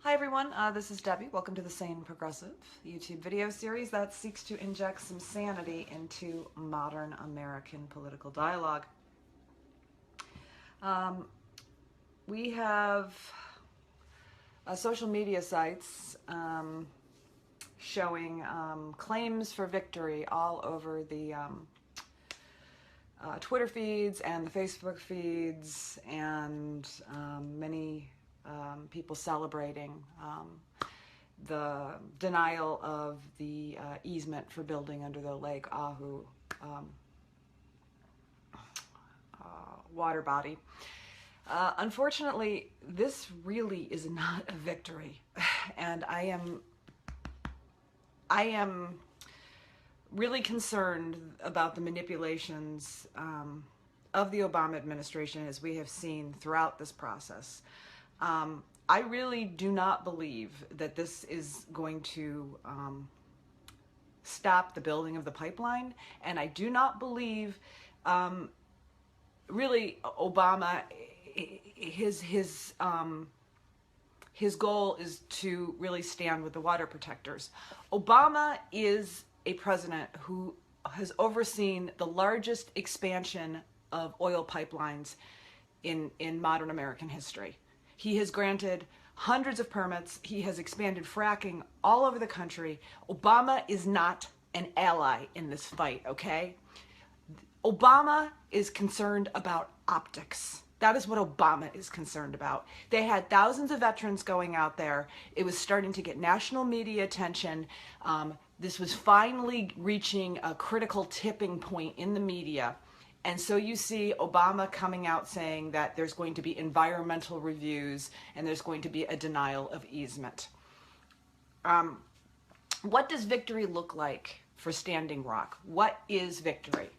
Hi everyone, this is Debbie. Welcome to the Sane Progressive YouTube video series that seeks to inject some sanity into modern American political dialogue. We have social media sites showing claims for victory all over the Twitter feeds and the Facebook feeds, and many people celebrating the denial of the easement for building under the Lake Ahu water body. Unfortunately, this really is not a victory, and I am really concerned about the manipulations of the Obama administration, as we have seen throughout this process. I really do not believe that this is going to stop the building of the pipeline, and I do not believe really Obama, his goal is to really stand with the water protectors. Obama is a president who has overseen the largest expansion of oil pipelines in modern American history. He has granted hundreds of permits. He has expanded fracking all over the country. Obama is not an ally in this fight, okay? Obama is concerned about optics. That is what Obama is concerned about. They had thousands of veterans going out there. It was starting to get national media attention. This was finally reaching a critical tipping point in the media. And so you see Obama coming out saying that there's going to be environmental reviews and there's going to be a denial of easement. What does victory look like for Standing Rock? What is victory?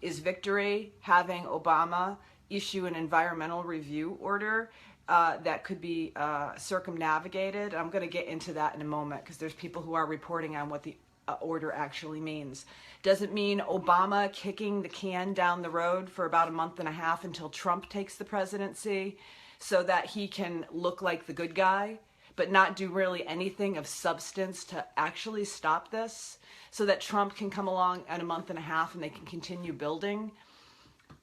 Is victory having Obama issue an environmental review order that could be circumnavigated? I'm going to get into that in a moment, because there's people who are reporting on what the order actually means. Does it mean Obama kicking the can down the road for about a month and a half until Trump takes the presidency so that he can look like the good guy, but not do really anything of substance to actually stop this, so that Trump can come along in a month and a half and they can continue building?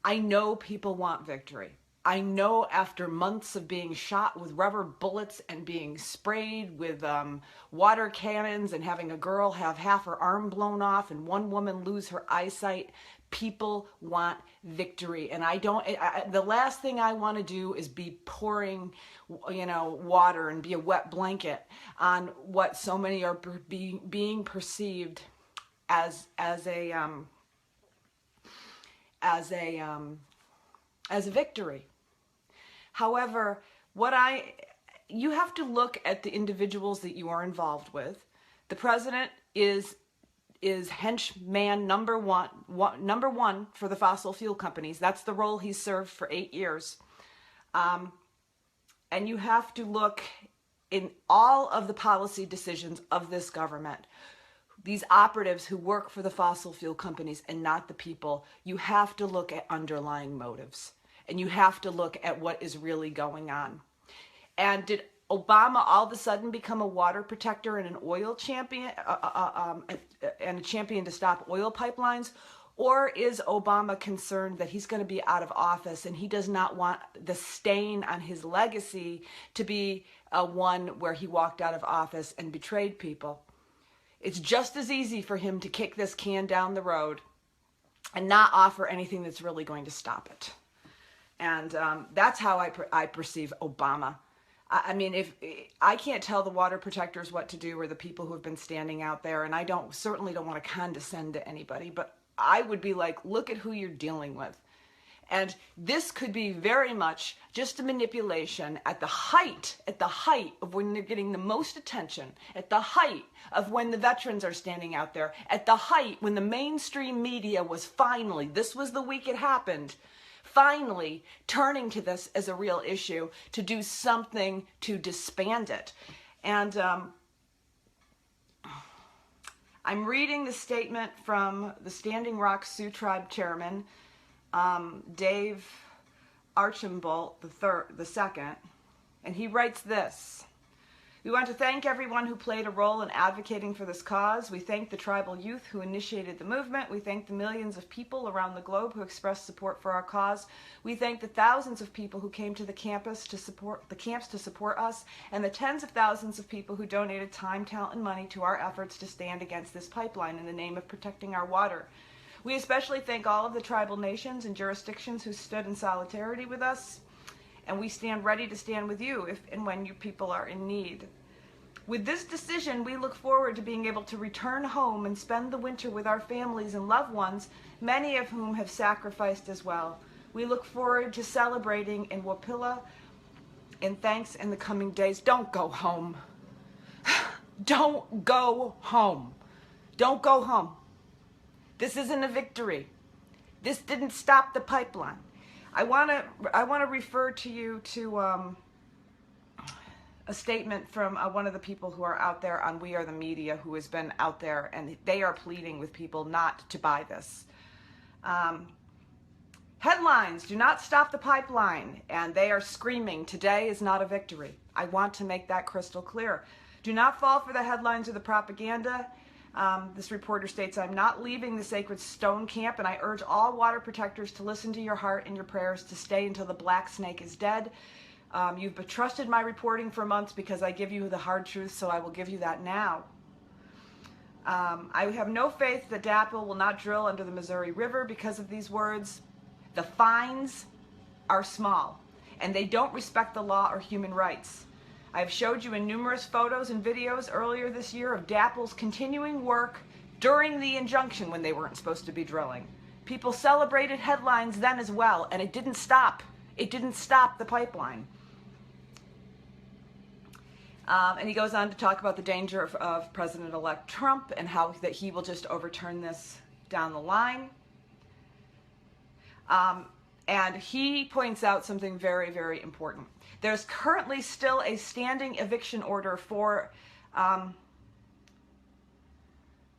I know people want victory. I know after months of being shot with rubber bullets and being sprayed with water cannons and having a girl have half her arm blown off and one woman lose her eyesight, people want victory. And the last thing I want to do is be pouring, water and be a wet blanket on what so many are being perceived as a victory. However, you have to look at the individuals that you are involved with. The president is henchman number one for the fossil fuel companies. That's the role he's served for 8 years. And you have to look in all of the policy decisions of this government. These operatives who work for the fossil fuel companies and not the people, you have to look at underlying motives. And you have to look at what is really going on. And did Obama all of a sudden become a water protector and an oil champion, and a champion to stop oil pipelines? Or is Obama concerned that he's going to be out of office and he does not want the stain on his legacy to be one where he walked out of office and betrayed people? It's just as easy for him to kick this can down the road and not offer anything that's really going to stop it. And that's how I perceive Obama. I mean, if I can't tell the water protectors what to do, or the people who have been standing out there, and I certainly don't want to condescend to anybody, but I would be like, look at who you're dealing with. And this could be very much just a manipulation at the height of when they're getting the most attention, at the height of when the veterans are standing out there, at the height when the mainstream media was finally, this was the week it happened, finally turning to this as a real issue to do something to disband it. And I'm reading the statement from the Standing Rock Sioux Tribe chairman, Dave Archambault II. And he writes this: "We want to thank everyone who played a role in advocating for this cause. We thank the tribal youth who initiated the movement. We thank the millions of people around the globe who expressed support for our cause. We thank the thousands of people who came to the camps to support us, and the tens of thousands of people who donated time, talent, and money to our efforts to stand against this pipeline in the name of protecting our water. We especially thank all of the tribal nations and jurisdictions who stood in solidarity with us, and we stand ready to stand with you if and when you people are in need. With this decision, we look forward to being able to return home and spend the winter with our families and loved ones, many of whom have sacrificed as well. We look forward to celebrating in Wapilla in thanks in the coming days." Don't go home. Don't go home. Don't go home. This isn't a victory. This didn't stop the pipeline. I want to refer to you to a statement from one of the people who are out there on We Are the Media, who has been out there, and they are pleading with people not to buy this. Headlines: "Do not stop the pipeline," and they are screaming, "Today is not a victory." I want to make that crystal clear. "Do not fall for the headlines or the propaganda." This reporter states, "I'm not leaving the Sacred Stone Camp, and I urge all water protectors to listen to your heart and your prayers to stay until the black snake is dead. You've trusted my reporting for months because I give you the hard truth, so I will give you that now. I have no faith that NoDAPL will not drill under the Missouri River because of these words. The fines are small, and they don't respect the law or human rights. I have showed you in numerous photos and videos earlier this year of NoDAPL's continuing work during the injunction when they weren't supposed to be drilling. People celebrated headlines then as well, and it didn't stop. It didn't stop the pipeline." And he goes on to talk about the danger of President-elect Trump and how that he will just overturn this down the line. And he points out something very, very important. There's currently still a standing eviction order for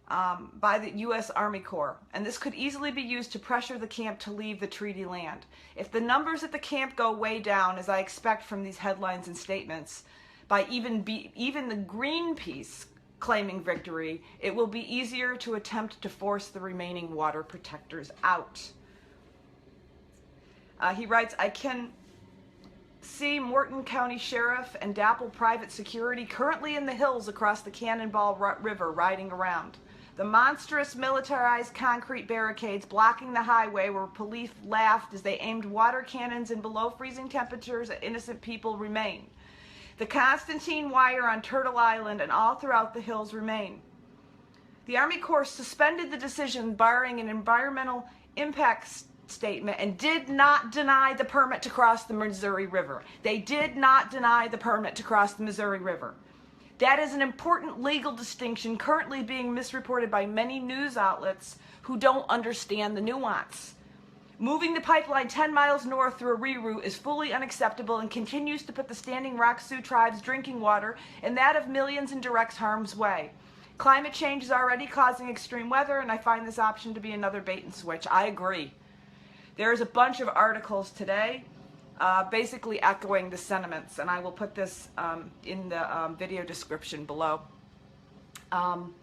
by the U.S. Army Corps, and this could easily be used to pressure the camp to leave the treaty land. If the numbers at the camp go way down, as I expect from these headlines and statements, by even the Greenpeace claiming victory, it will be easier to attempt to force the remaining water protectors out. He writes, "I can see Morton County Sheriff and NoDAPL Private Security currently in the hills across the Cannonball River riding around. The monstrous militarized concrete barricades blocking the highway where police laughed as they aimed water cannons in below freezing temperatures at innocent people remain. The Constantine wire on Turtle Island and all throughout the hills remain. The Army Corps suspended the decision barring an environmental impact statement and did not deny the permit to cross the Missouri River. They did not deny the permit to cross the Missouri River. That is an important legal distinction currently being misreported by many news outlets who don't understand the nuance. Moving the pipeline 10 miles north through a reroute is fully unacceptable and continues to put the Standing Rock Sioux tribe's drinking water and that of millions in direct harm's way. Climate change is already causing extreme weather, and I find this option to be another bait and switch." I agree. There's a bunch of articles today basically echoing the sentiments, and I will put this in the video description below. And,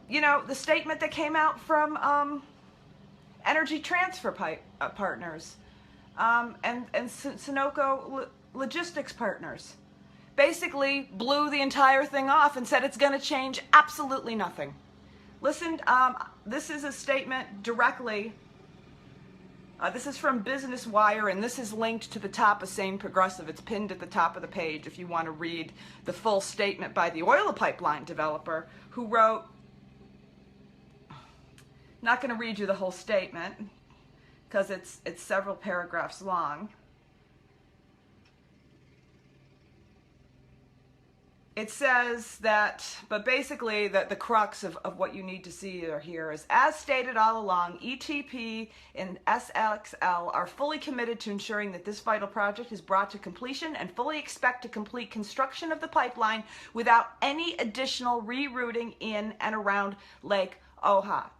you know, the statement that came out from Energy Transfer Partners and Sunoco Logistics Partners basically blew the entire thing off and said it's going to change absolutely nothing. Listen, this is a statement directly. This is from Business Wire, and this is linked to the top of Sane Progressive. It's pinned at the top of the page if you want to read the full statement by the oil pipeline developer who wrote, not going to read you the whole statement because it's several paragraphs long. It says that, but basically that the crux of what you need to see here is, as stated all along, ETP and SXL are fully committed to ensuring that this vital project is brought to completion and fully expect to complete construction of the pipeline without any additional rerouting in and around Lake Oha.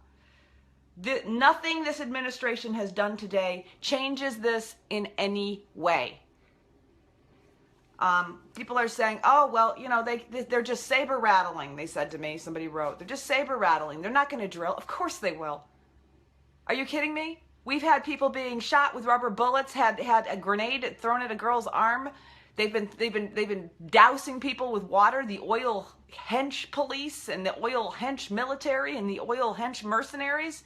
Nothing this administration has done today changes this in any way. People are saying, oh, well, you know, they're just saber rattling, they said to me. Somebody wrote, they're just saber rattling. They're not going to drill. Of course they will. Are you kidding me? We've had people being shot with rubber bullets, had a grenade thrown at a girl's arm. They've been dousing people with water. The oil hench police and the oil hench military and the oil hench mercenaries.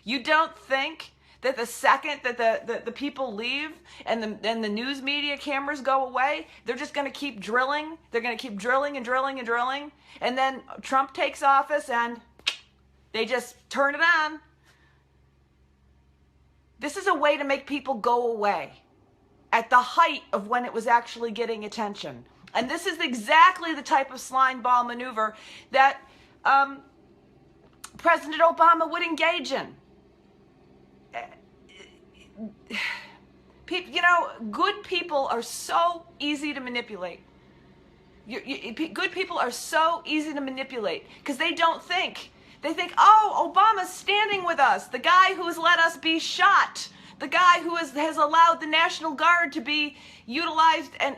You don't think that the second that the people leave and the news media cameras go away, they're just going to keep drilling? They're going to keep drilling and drilling and drilling, and then Trump takes office and they just turn it on. This is a way to make people go away at the height of when it was actually getting attention. And this is exactly the type of slime ball maneuver that President Obama would engage in. You know, good people are so easy to manipulate. Good people are so easy to manipulate because they don't think. They think, oh, Obama's standing with us, the guy who has let us be shot, the guy who has allowed the National Guard to be utilized and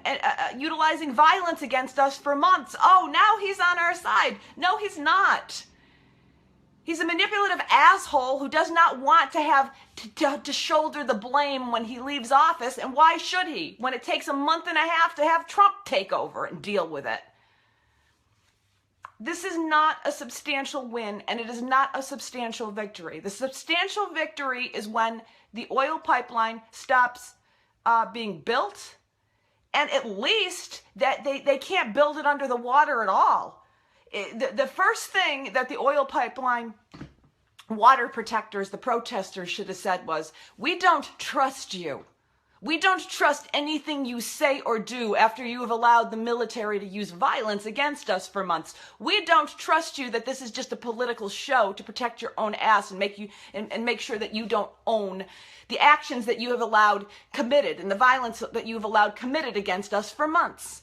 utilizing violence against us for months. Oh, now he's on our side. No, he's not. He's a manipulative asshole who does not want to have to shoulder the blame when he leaves office. And why should he, when it takes a month and a half to have Trump take over and deal with it? This is not a substantial win, and it is not a substantial victory. The substantial victory is when the oil pipeline stops being built, and at least that they can't build it under the water at all. The first thing that the oil pipeline water protectors, the protesters, should have said was, we don't trust you. We don't trust anything you say or do after you have allowed the military to use violence against us for months. We don't trust you that this is just a political show to protect your own ass and make you and make sure that you don't own the actions that you have allowed committed and the violence that you have allowed committed against us for months.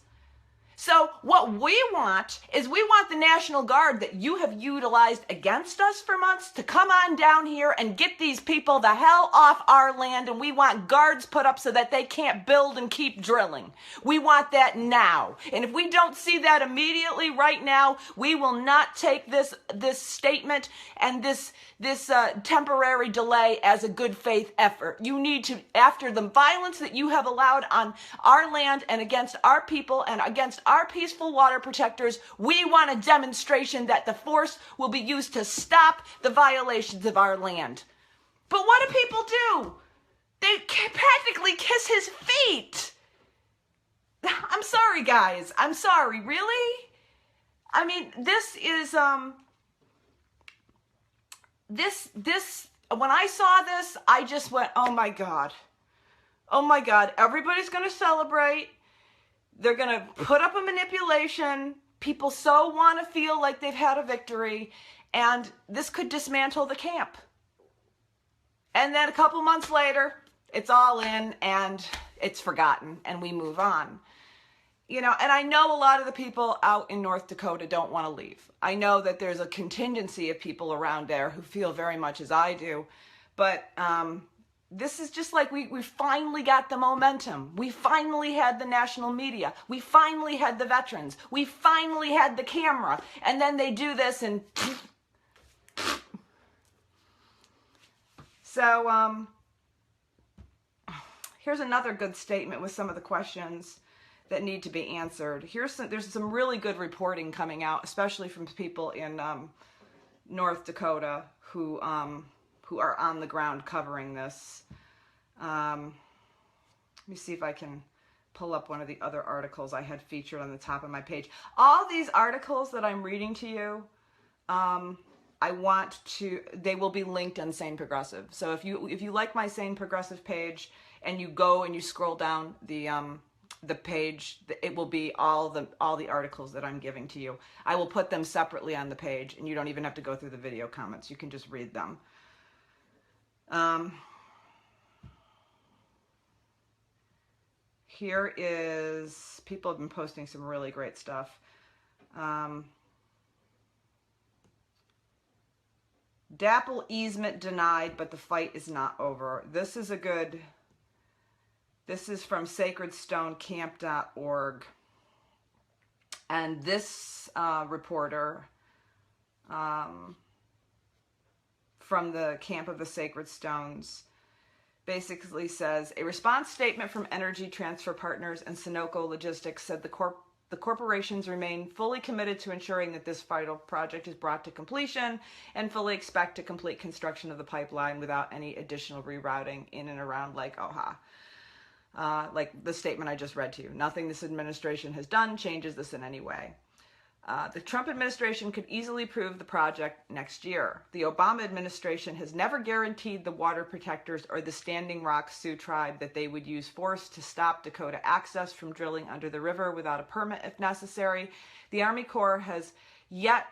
So what we want is we want the National Guard that you have utilized against us for months to come on down here and get these people the hell off our land, and we want guards put up so that they can't build and keep drilling. We want that now. And if we don't see that immediately right now, we will not take this statement and this temporary delay as a good faith effort. You need to, after the violence that you have allowed on our land and against our people and against our peaceful water protectors, we want a demonstration that the force will be used to stop the violations of our land. But what do people do? They practically kiss his feet. I'm sorry, guys. I'm sorry. Really? I mean, this is, when I saw this, I just went, oh my God. Oh my God. Everybody's going to celebrate. They're going to put up a manipulation. People so want to feel like they've had a victory. And this could dismantle the camp. And then a couple months later, it's all in and it's forgotten and we move on. You know, and I know a lot of the people out in North Dakota don't want to leave. I know that there's a contingency of people around there who feel very much as I do. But this is just like we finally got the momentum. We finally had the national media. We finally had the veterans. We finally had the camera. And then they do this and... So, here's another good statement with some of the questions that need to be answered. There's some really good reporting coming out, especially from people in North Dakota who are on the ground covering this. Let me see if I can pull up one of the other articles I had featured on the top of my page. All these articles that I'm reading to you, they will be linked on Sane Progressive. So if you like my Sane Progressive page and you go and you scroll down the page, it will be all the articles that I'm giving to you. I will put them separately on the page, and you don't even have to go through the video comments. You can just read them. Here is, people have been posting some really great stuff. DAPL easement denied, but the fight is not over. This is a good This is from sacredstonecamp.org. And this reporter from the Camp of the Sacred Stones basically says, a response statement from Energy Transfer Partners and Sunoco Logistics said the corporations remain fully committed to ensuring that this vital project is brought to completion and fully expect to complete construction of the pipeline without any additional rerouting in and around Lake Oahe. Like the statement I just read to you. Nothing this administration has done changes this in any way. The Trump administration could easily approve the project next year. The Obama administration has never guaranteed the water protectors or the Standing Rock Sioux tribe that they would use force to stop Dakota access from drilling under the river without a permit if necessary. The Army Corps has not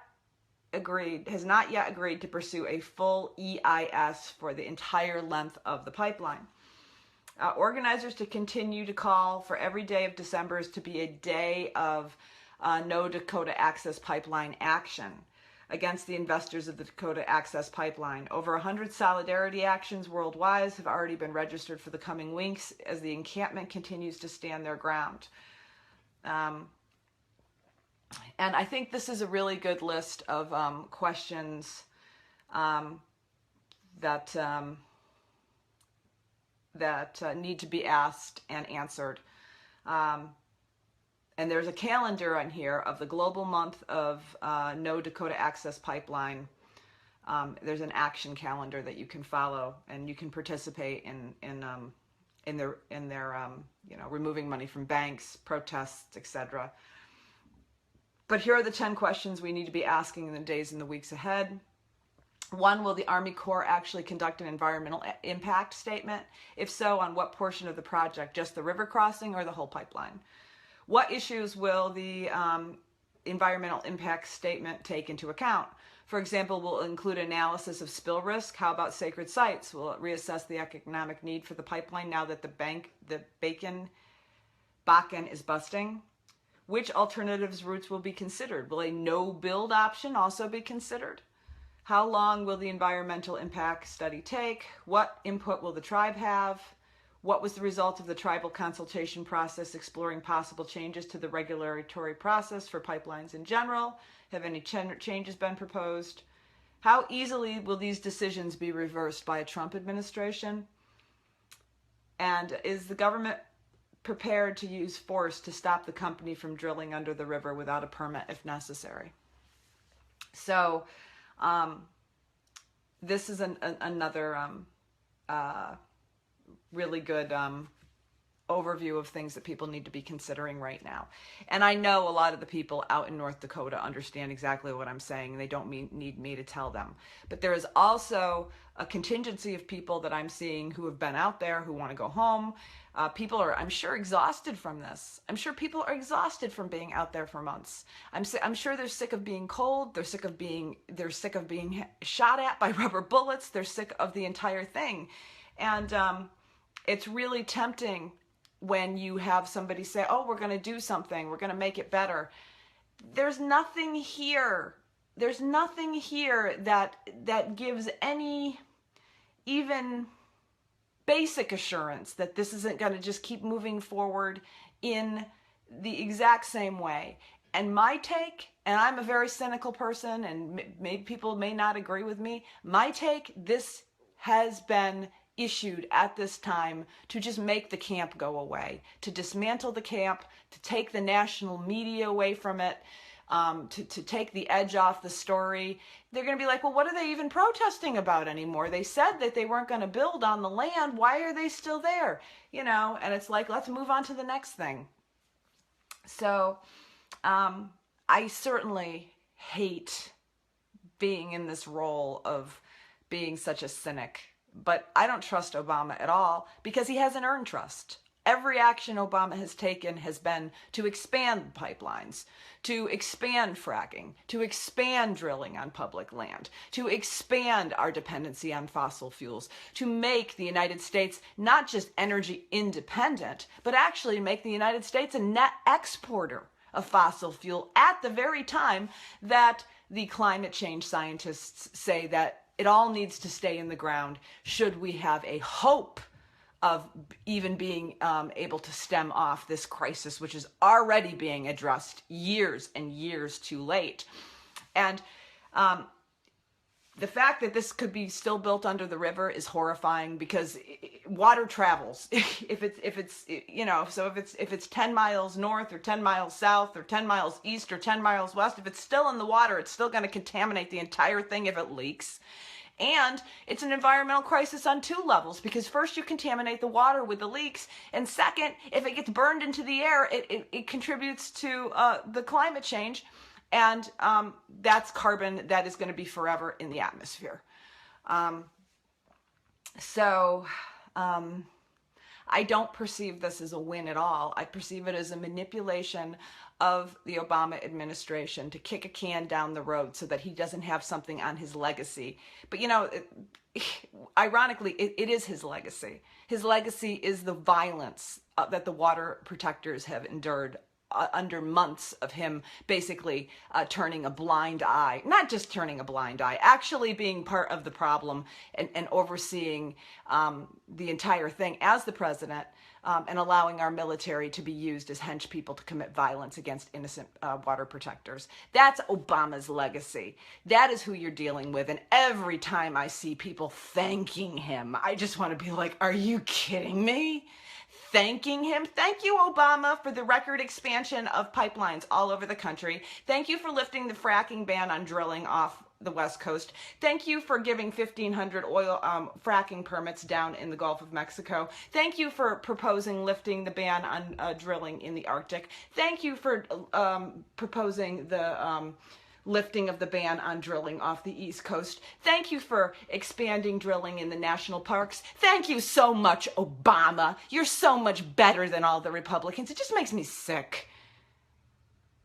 yet agreed to pursue a full EIS for the entire length of the pipeline. Organizers to continue to call for every day of December to be a day of no Dakota Access Pipeline action against the investors of the Dakota Access Pipeline. Over 100 solidarity actions worldwide have already been registered for the coming weeks as the encampment continues to stand their ground. And I think this is a really good list of questions that need to be asked and answered. And there's a calendar on here of the global month of No Dakota Access Pipeline. There's an action calendar that you can follow, and you can participate in their removing money from banks, protests, etc. But here are the 10 questions we need to be asking in the days and the weeks ahead. 1, will the Army Corps actually conduct an environmental impact statement? If so, on what portion of the project? Just the river crossing or the whole pipeline? What issues will the environmental impact statement take into account? For example, will it include analysis of spill risk? How about sacred sites? Will it reassess the economic need for the pipeline now that the Bakken is busting? Which alternatives routes will be considered? Will a no-build option also be considered? How long will the environmental impact study take? What input will the tribe have? What was the result of the tribal consultation process exploring possible changes to the regulatory process for pipelines in general? Have any changes been proposed? How easily will these decisions be reversed by a Trump administration? And is the government prepared to use force to stop the company from drilling under the river without a permit if necessary? So this is another really good overview of things that people need to be considering right now. And I know a lot of the people out in North Dakota understand exactly what I'm saying. They don't need me to tell them. But there is also a contingency of people that I'm seeing who have been out there, who want to go home. People are, I'm sure, exhausted from this. I'm sure people are exhausted from being out there for months. I'm sure they're sick of being cold. They're sick of being shot at by rubber bullets. They're sick of the entire thing. And it's really tempting when you have somebody say, oh, we're going to do something. We're going to make it better. There's nothing here. There's nothing here that gives any even basic assurance that this isn't going to just keep moving forward in the exact same way. And my take, and I'm a very cynical person, and maybe people may not agree with me, my take, this has been issued at this time to just make the camp go away, to dismantle the camp, to take the national media away from it, to take the edge off the story. They're going to be like, well, what are they even protesting about anymore? They said that they weren't going to build on the land. Why are they still there? You know, and it's like, let's move on to the next thing. So I certainly hate being in this role of being such a cynic. But I don't trust Obama at all because he hasn't earned trust. Every action Obama has taken has been to expand pipelines, to expand fracking, to expand drilling on public land, to expand our dependency on fossil fuels, to make the United States not just energy independent, but actually make the United States a net exporter of fossil fuel at the very time that the climate change scientists say that it all needs to stay in the ground should we have a hope of even being able to stem off this crisis, which is already being addressed years and years too late. And the fact that this could be still built under the river is horrifying, because water travels. if it's 10 miles north or 10 miles south or 10 miles east or 10 miles west, if it's still in the water, it's still going to contaminate the entire thing if it leaks. And it's an environmental crisis on two levels, because first, you contaminate the water with the leaks, and second, if it gets burned into the air, it contributes to the climate change. And that's carbon that is going to be forever in the atmosphere. So I don't perceive this as a win at all. I perceive it as a manipulation of the Obama administration to kick a can down the road so that he doesn't have something on his legacy. But, ironically, it is his legacy. His legacy is the violence that the water protectors have endured under months of him basically turning a blind eye, not just turning a blind eye, actually being part of the problem and overseeing the entire thing as the president, and allowing our military to be used as hench people to commit violence against innocent water protectors. That's Obama's legacy. That is who you're dealing with. And every time I see people thanking him, I just want to be like, are you kidding me? Thanking him. Thank you, Obama, for the record expansion of pipelines all over the country. Thank you for lifting the fracking ban on drilling off the West Coast. Thank you for giving 1,500 oil fracking permits down in the Gulf of Mexico. Thank you for proposing lifting the ban on drilling in the Arctic. Thank you for proposing the lifting of the ban on drilling off the East Coast. Thank you for expanding drilling in the national parks. Thank you so much, Obama. You're so much better than all the Republicans. It just makes me sick.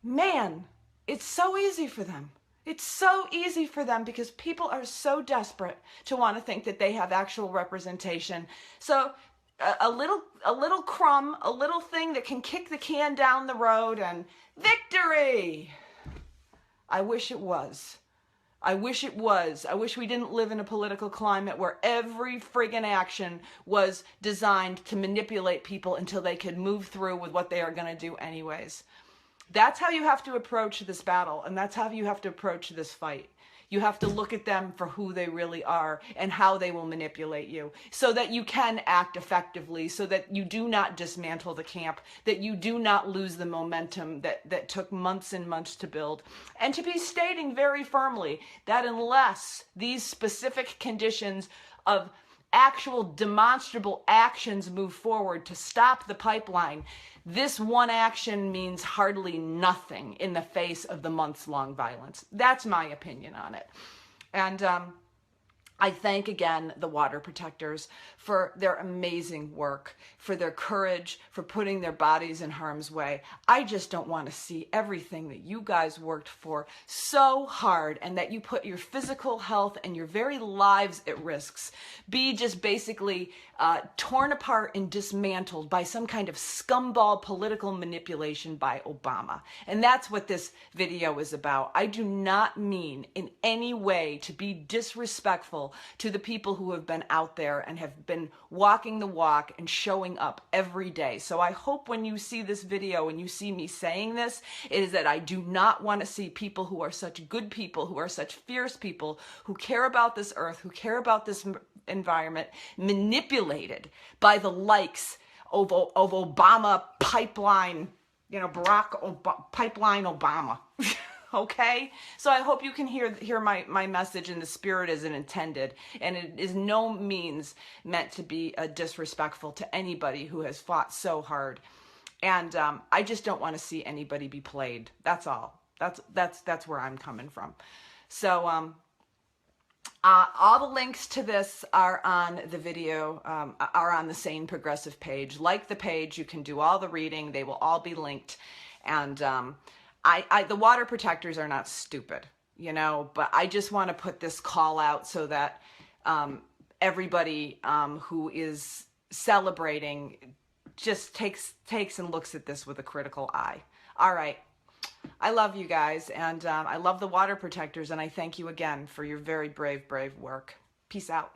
Man, it's so easy for them. It's so easy for them because people are so desperate to want to think that they have actual representation. So a little crumb, a little thing that can kick the can down the road, and victory. I wish it was. I wish it was. I wish we didn't live in a political climate where every friggin' action was designed to manipulate people until they could move through with what they are going to do anyways. That's how you have to approach this battle, and that's how you have to approach this fight. You have to look at them for who they really are and how they will manipulate you so that you can act effectively, so that you do not dismantle the camp, that you do not lose the momentum that took months and months to build, and to be stating very firmly that unless these specific conditions of actual demonstrable actions move forward to stop the pipeline, this one action means hardly nothing in the face of the months-long violence. That's my opinion on it. And I thank again the water protectors for their amazing work, for their courage, for putting their bodies in harm's way. I just don't want to see everything that you guys worked for so hard and that you put your physical health and your very lives at risks be just basically torn apart and dismantled by some kind of scumball political manipulation by Obama. And that's what this video is about. I do not mean in any way to be disrespectful to the people who have been out there and have been walking the walk and showing up every day. So I hope when you see this video and you see me saying this, it is that I do not want to see people who are such good people, who are such fierce people, who care about this earth, who care about this environment, manipulated by the likes of Obama pipeline, pipeline Obama. Okay? So I hope you can hear my message in the spirit as it intended, and it is no means meant to be disrespectful to anybody who has fought so hard. And I just don't want to see anybody be played. That's all. That's where I'm coming from. So all the links to this are on the video, are on the Sane Progressive page. Like the page, you can do all the reading. They will all be linked. And the water protectors are not stupid, but I just want to put this call out so that everybody who is celebrating just takes and looks at this with a critical eye. All right. I love you guys, and I love the water protectors, and I thank you again for your very brave work. Peace out.